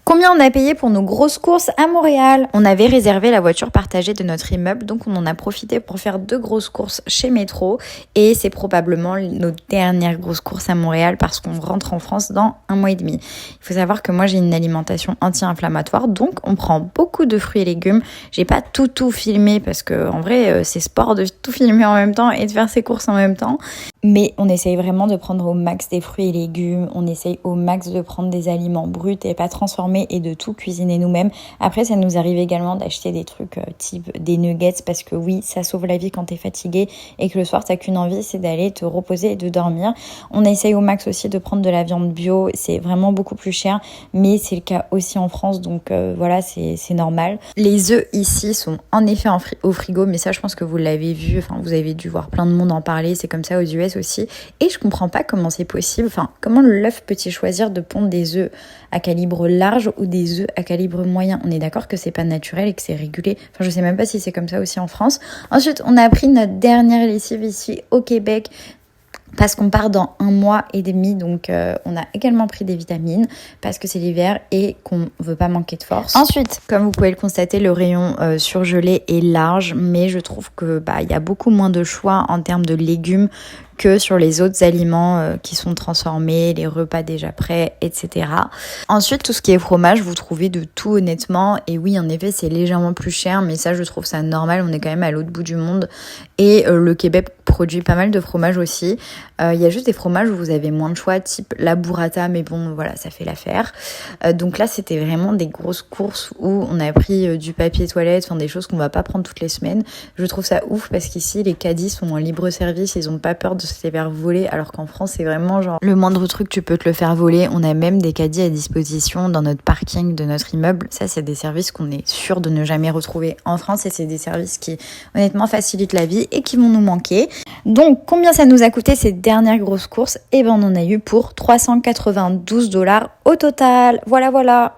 Combien on a payé pour nos grosses courses à Montréal? On avait réservé la voiture partagée de notre immeuble, donc on en a profité pour faire 2 grosses courses chez Métro. Et c'est probablement nos dernières grosses courses à Montréal parce qu'on rentre en France dans 1 mois et demi. Il faut savoir que moi j'ai une alimentation anti-inflammatoire, donc on prend beaucoup de fruits et légumes. J'ai pas tout filmé parce que en vrai c'est sport de tout filmer en même temps et de faire ses courses en même temps. Mais on essaye vraiment de prendre au max des fruits et légumes, on essaye au max de prendre des aliments bruts et pas transformés et de tout cuisiner nous-mêmes. Après, ça nous arrive également d'acheter des trucs type des nuggets parce que oui, ça sauve la vie quand t'es fatigué et que le soir, t'as qu'une envie, c'est d'aller te reposer et de dormir. On essaye au max aussi de prendre de la viande bio, c'est vraiment beaucoup plus cher, mais c'est le cas aussi en France, donc voilà, c'est normal. Les œufs ici sont en effet au frigo, mais ça, je pense que vous l'avez vu, enfin, vous avez dû voir plein de monde en parler, c'est comme ça aux US aussi, et je comprends pas comment c'est possible, enfin, comment l'œuf peut-il choisir de pondre des œufs à calibre large ou des œufs à calibre moyen. On est d'accord que c'est pas naturel et que c'est régulé. Enfin, je sais même pas si c'est comme ça aussi en France. Ensuite, on a pris notre dernière lessive ici au Québec parce qu'on part dans 1 mois et demi, donc on a également pris des vitamines parce que c'est l'hiver et qu'on veut pas manquer de force. Ensuite, comme vous pouvez le constater, le rayon surgelé est large, mais je trouve que il y a beaucoup moins de choix en termes de légumes que sur les autres aliments qui sont transformés, les repas déjà prêts, etc. Ensuite, tout ce qui est fromage, vous trouvez de tout honnêtement. Et oui, en effet, c'est légèrement plus cher, mais ça, je trouve ça normal. On est quand même à l'autre bout du monde. Et le Québec produit pas mal de fromage aussi. Il y a juste des fromages où vous avez moins de choix, type la burrata, mais bon, voilà, ça fait l'affaire. Donc là, c'était vraiment des grosses courses où on a pris du papier toilette, enfin des choses qu'on va pas prendre toutes les semaines. Je trouve ça ouf parce qu'ici, les caddies sont en libre service, ils ont pas peur de se les faire voler, alors qu'en France, c'est vraiment genre le moindre truc, tu peux te le faire voler. On a même des caddies à disposition dans notre parking de notre immeuble. Ça, c'est des services qu'on est sûr de ne jamais retrouver en France et c'est des services qui, honnêtement, facilitent la vie et qui vont nous manquer. Donc, combien ça nous a coûté ces dernières grosses courses? Eh ben, on en a eu pour $392 au total. Voilà.